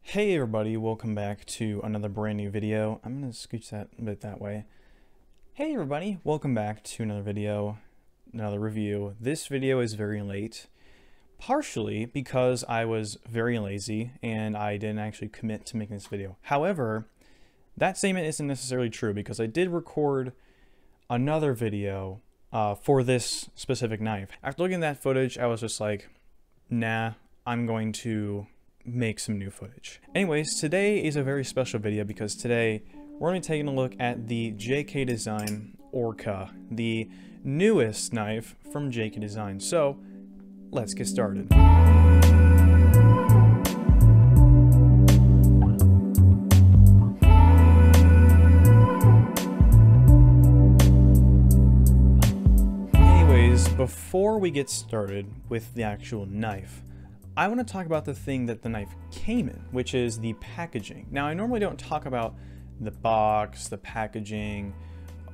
Hey everybody, welcome back to another brand new video. I'm gonna scooch that a bit that way. Hey everybody, welcome back to another video, another review. This video is very late, partially because I was very lazy and I didn't actually commit to making this video. However, that statement isn't necessarily true because I did record another video for this specific knife. After looking at that footage, I was just like, nah, I'm going to make some new footage. Anyways, today is a very special video because today we're going to be taking a look at the JK Design ORCA, the newest knife from JK Design. So let's get started. Anyways, before we get started with the actual knife, I want to talk about the thing that the knife came in, which is the packaging. Now, I normally don't talk about the box, the packaging,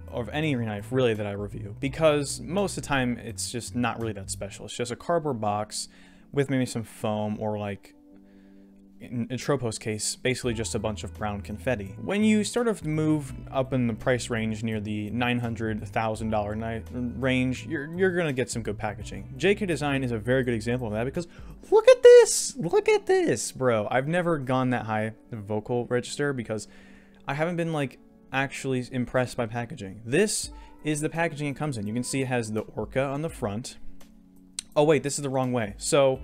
of any knife really that I review, because most of the time it's just not really that special. It's just a cardboard box with maybe some foam or, like in a Tropos case, basically just a bunch of brown confetti. When you sort of move up in the price range near the $900, $1,000 range, you're gonna get some good packaging. JK Design is a very good example of that because look at this, bro. I've never gone that high the vocal register because I haven't been like actually impressed by packaging. This is the packaging it comes in. You can see it has the ORCA on the front. Oh wait, this is the wrong way. So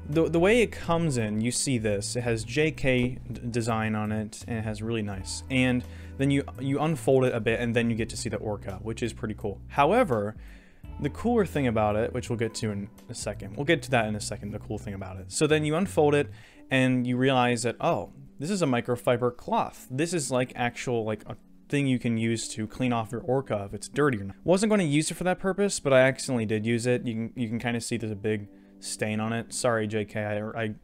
the way it comes in, you see this. It has JK Design on it, and it has really nice. And then you unfold it a bit, and then you get to see the ORCA, which is pretty cool. However, the cooler thing about it, which we'll get to in a second, we'll get to that in a second, the cool thing about it. So then you unfold it, and you realize that, oh, this is a microfiber cloth. This is like actual, like a thing you can use to clean off your ORCA if it's dirty or not. Wasn't going to use it for that purpose, but I accidentally did use it. You can kind of see there's a big stain on it. Sorry, JK.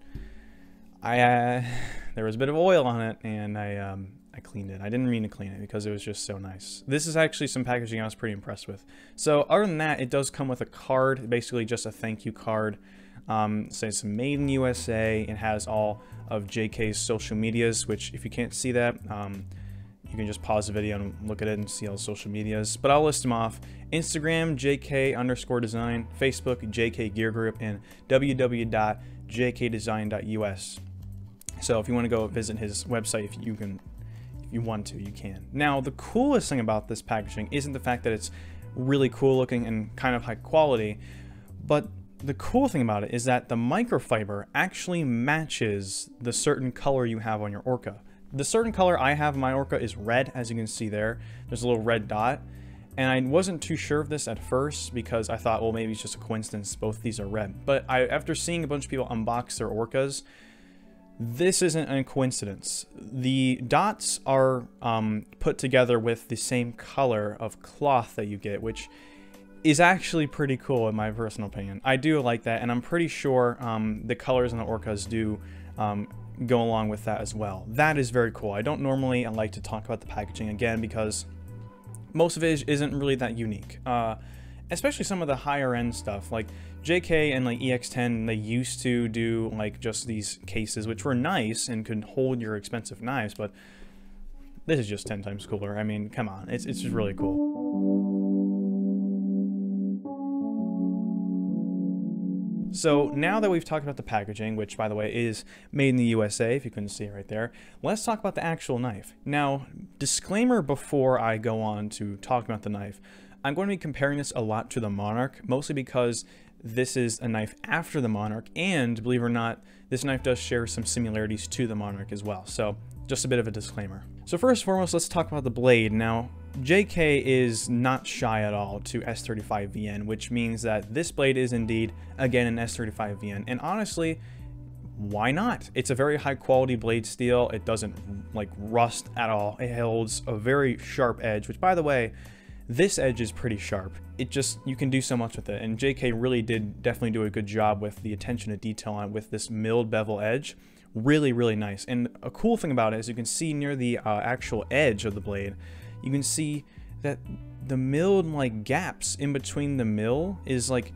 There was a bit of oil on it, and I cleaned it. I didn't mean to clean it because it was just so nice. This is actually some packaging I was pretty impressed with. So other than that, it does come with a card, basically just a thank you card. Says made in USA. It has all of JK's social medias, which if you can't see that, you can just pause the video and look at it and see all the social medias. But I'll list them off. Instagram, JK_design, Facebook, JK Gear Group, and www.jkdesign.us. So if you want to go visit his website, if you want to, you can. Now, the coolest thing about this packaging isn't the fact that it's really cool looking and kind of high quality, but the cool thing about it is that the microfiber actually matches the certain color you have on your ORCA. The certain color I have in my ORCA is red, as you can see there. There's a little red dot. And I wasn't too sure of this at first because I thought, well, maybe it's just a coincidence. Both these are red. But after seeing a bunch of people unbox their ORCAs, this isn't a coincidence. The dots are put together with the same color of cloth that you get, which is actually pretty cool in my personal opinion. I do like that, and I'm pretty sure the colors in the ORCAs do go along with that as well. That is very cool. I don't normally like to talk about the packaging again because most of it isn't really that unique. Especially some of the higher end stuff like JK and like EX10, they used to do like just these cases which were nice and could hold your expensive knives, but this is just 10 times cooler. I mean, come on, it's just really cool. So now that we've talked about the packaging, which by the way is made in the USA, if you couldn't see it right there, let's talk about the actual knife. Now, disclaimer before I go on to talk about the knife, I'm going to be comparing this a lot to the Monarch, mostly because this is a knife after the Monarch, and believe it or not, this knife does share some similarities to the Monarch as well. So just a bit of a disclaimer. So first and foremost, let's talk about the blade. Now, JK is not shy at all to S35VN, which means that this blade is indeed, again, an S35VN. And honestly, why not? It's a very high quality blade steel. It doesn't like rust at all. It holds a very sharp edge, which by the way, this edge is pretty sharp. It just, you can do so much with it. And JK really did definitely do a good job with the attention to detail on it with this milled bevel edge. Really, really nice. And a cool thing about it is you can see near the actual edge of the blade, you can see that the milled like gaps in between the mill is like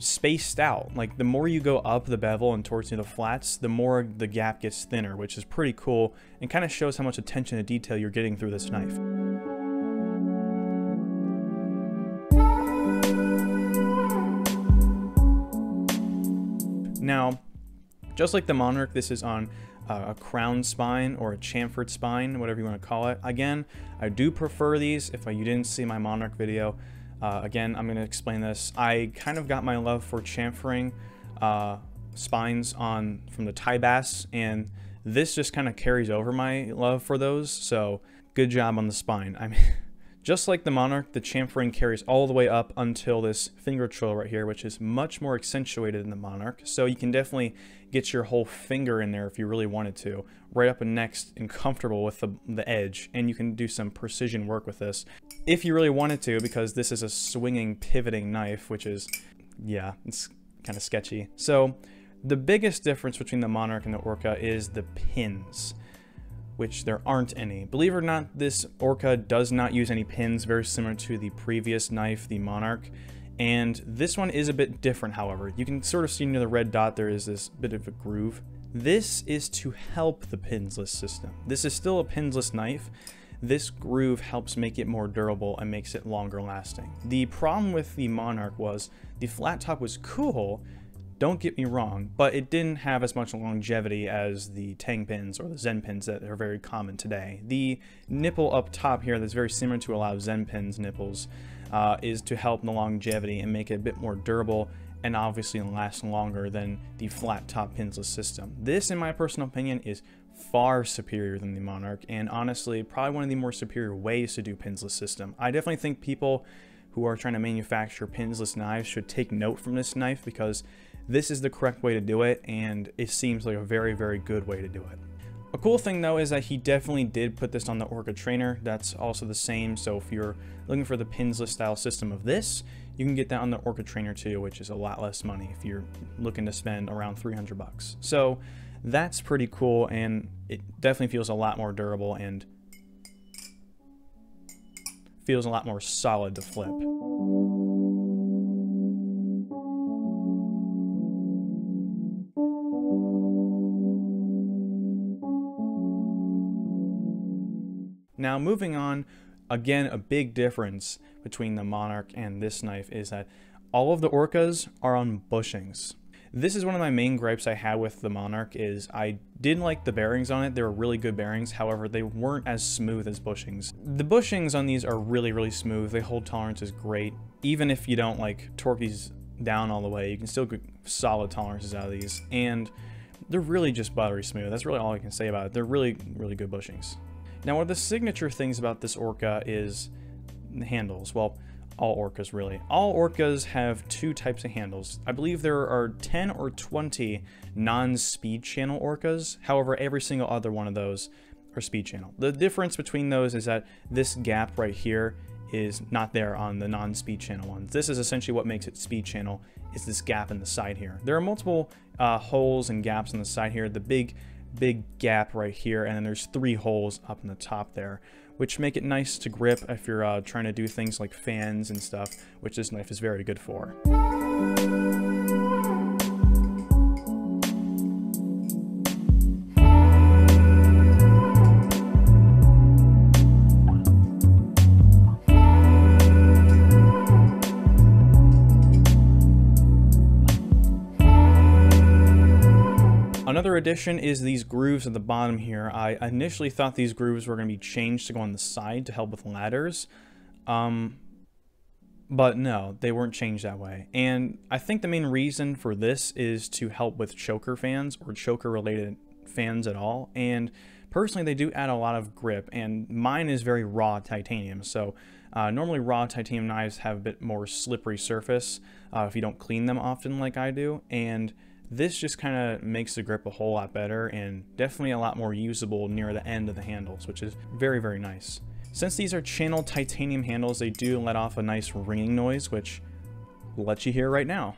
spaced out. Like the more you go up the bevel and towards the flats, the more the gap gets thinner, which is pretty cool and kind of shows how much attention to detail you're getting through this knife. Now, just like the Monarch, this is on a crown spine or a chamfered spine, whatever you want to call it. Again, I do prefer these. If you didn't see my Monarch video, again, I'm going to explain this. I kind of got my love for chamfering spines from the tie bass, and this just kind of carries over my love for those, so good job on the spine. I mean, just like the Monarch, the chamfering carries all the way up until this finger choil right here, which is much more accentuated than the Monarch. So you can definitely get your whole finger in there if you really wanted to, right up and next and comfortable with the edge. And you can do some precision work with this if you really wanted to, because this is a swinging, pivoting knife, which is, yeah, it's kind of sketchy. So the biggest difference between the Monarch and the ORCA is the pins, which there aren't any. Believe it or not, this ORCA does not use any pins, very similar to the previous knife, the Monarch. And this one is a bit different, however. You can sort of see near the red dot there is this bit of a groove. This is to help the pinsless system. This is still a pinsless knife. This groove helps make it more durable and makes it longer lasting. The problem with the Monarch was the flat top was cool, don't get me wrong, but it didn't have as much longevity as the Tang pins or the Zen pins that are very common today. The nipple up top here that's very similar to a lot of Zen pins nipples is to help the longevity and make it a bit more durable and obviously last longer than the flat top pinsless system. This, in my personal opinion, is far superior than the Monarch, and honestly probably one of the more superior ways to do pinsless system. I definitely think people who are trying to manufacture pinsless knives should take note from this knife, because this is the correct way to do it, and it seems like a very, very good way to do it. A cool thing though is that he definitely did put this on the ORCA trainer. That's also the same, so if you're looking for the pinsless style system of this, you can get that on the ORCA trainer too, which is a lot less money if you're looking to spend around 300 bucks. So that's pretty cool, and it definitely feels a lot more durable and feels a lot more solid to flip. Now moving on, again, a big difference between the Monarch and this knife is that all of the ORCAs are on bushings. This is one of my main gripes I had with the Monarch, is I didn't like the bearings on it. They were really good bearings, however, they weren't as smooth as bushings. The bushings on these are really, really smooth. They hold tolerance is great. Even if you don't like torque these down all the way, you can still get solid tolerances out of these, and they're really just buttery smooth. That's really all I can say about it. They're really, really good bushings. Now, one of the signature things about this ORCA is the handles. Well, all ORCAs really. All ORCAs have two types of handles. I believe there are 10 or 20 non-speed channel ORCAs. However, every single other one of those are speed channel. The difference between those is that this gap right here is not there on the non-speed channel ones. This is essentially what makes it speed channel, is this gap in the side here. There are multiple holes and gaps on the side here. The big gap right here, and then there's 3 holes up in the top there, which make it nice to grip if you're trying to do things like fans and stuff, which this knife is very good for. Another addition is these grooves at the bottom here. I initially thought these grooves were going to be changed to go on the side to help with ladders, but no, they weren't changed that way. And I think the main reason for this is to help with choker fans or choker related fans at all. And personally, they do add a lot of grip, and mine is very raw titanium. So normally raw titanium knives have a bit more slippery surface if you don't clean them often like I do. And this just kind of makes the grip a whole lot better and definitely a lot more usable near the end of the handles, which is very, very nice. Since these are channel titanium handles, they do let off a nice ringing noise, which we'll let you hear right now.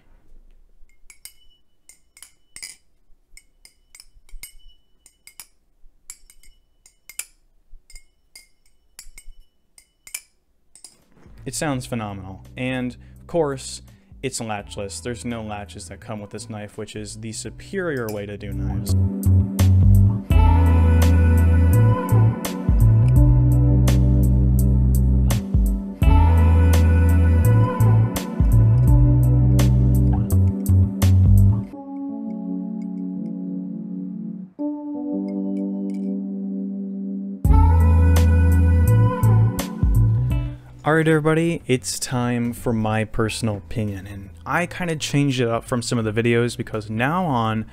It sounds phenomenal. And of course, it's latchless. There's no latches that come with this knife, which is the superior way to do knives. Alright everybody, it's time for my personal opinion, and I kind of changed it up from some of the videos because now on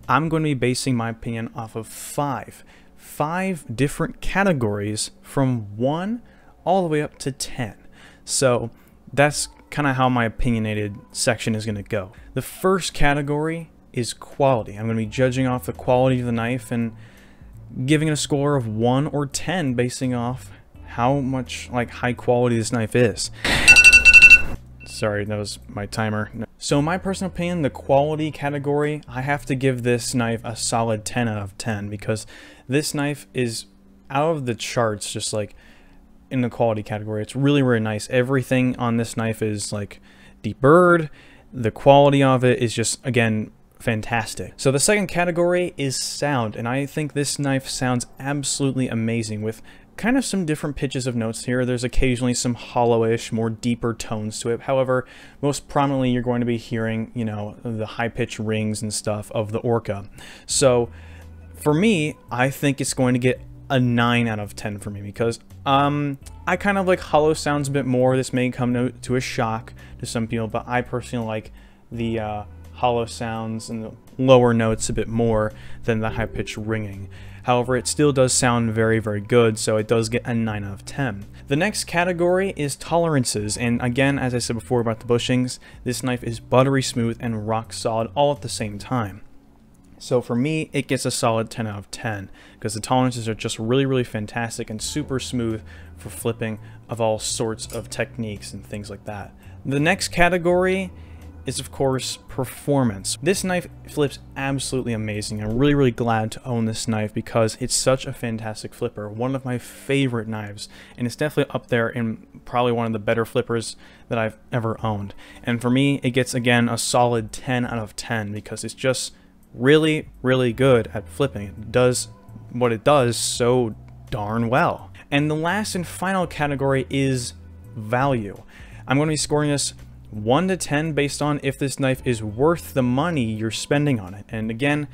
I'm going to be basing my opinion off of five different categories from 1 all the way up to 10. So that's kind of how my opinionated section is going to go. The first category is quality. I'm going to be judging off the quality of the knife and giving it a score of 1 or 10 basing off how much like high quality this knife is. Sorry, that was my timer. So in my personal opinion, the quality category, I have to give this knife a solid 10 out of 10 because this knife is out of the charts, just like in the quality category. It's really, really nice. Everything on this knife is like deburred. The quality of it is just, again, fantastic. So the second category is sound, and I think this knife sounds absolutely amazing with kind of some different pitches of notes here. There's occasionally some hollowish, more deeper tones to it. However, most prominently you're going to be hearing, you know, the high-pitched rings and stuff of the ORCA. So for me, I think it's going to get a 9 out of 10 for me because I kind of like hollow sounds a bit more. This may come to a shock to some people, but I personally like the hollow sounds and the lower notes a bit more than the high-pitched ringing. However, it still does sound very, very good, so it does get a 9 out of 10. The next category is tolerances, and again, as I said before about the bushings, this knife is buttery smooth and rock solid all at the same time. So for me, it gets a solid 10 out of 10, because the tolerances are just really, really fantastic and super smooth for flipping of all sorts of techniques and things like that. The next category is of course performance. This knife flips absolutely amazing. I'm really, really glad to own this knife because it's such a fantastic flipper. One of my favorite knives, and it's definitely up there in probably one of the better flippers that I've ever owned. And for me, it gets again a solid 10 out of 10 because it's just really, really good at flipping. It does what it does so darn well. And the last and final category is value. I'm going to be scoring this 1 to 10 based on if this knife is worth the money you're spending on it. And again,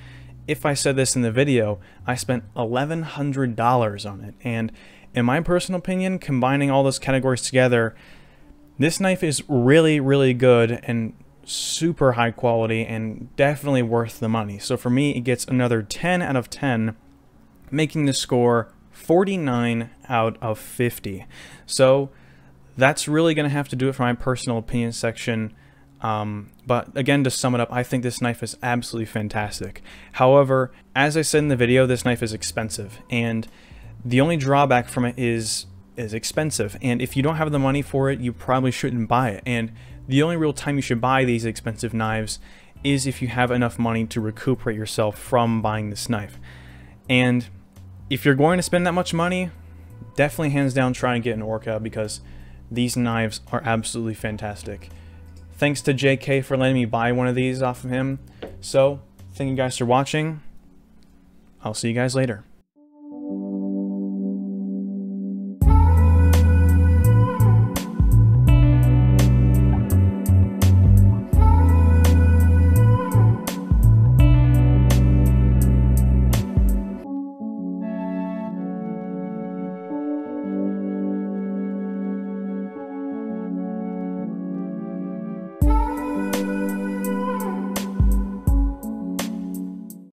if I said this in the video, I spent $1,100 on it. And in my personal opinion, combining all those categories together, this knife is really, really good and super high quality and definitely worth the money. So for me, it gets another 10 out of 10, making the score 49 out of 50. So that's really going to have to do it for my personal opinion section. But again, to sum it up, I think this knife is absolutely fantastic. However, as I said in the video, this knife is expensive, and the only drawback from it is expensive. And if you don't have the money for it, you probably shouldn't buy it. And the only real time you should buy these expensive knives is if you have enough money to recuperate yourself from buying this knife. And if you're going to spend that much money, definitely hands down try and get an ORCA because these knives are absolutely fantastic. Thanks to JK for letting me buy one of these off of him. So, thank you guys for watching. I'll see you guys later.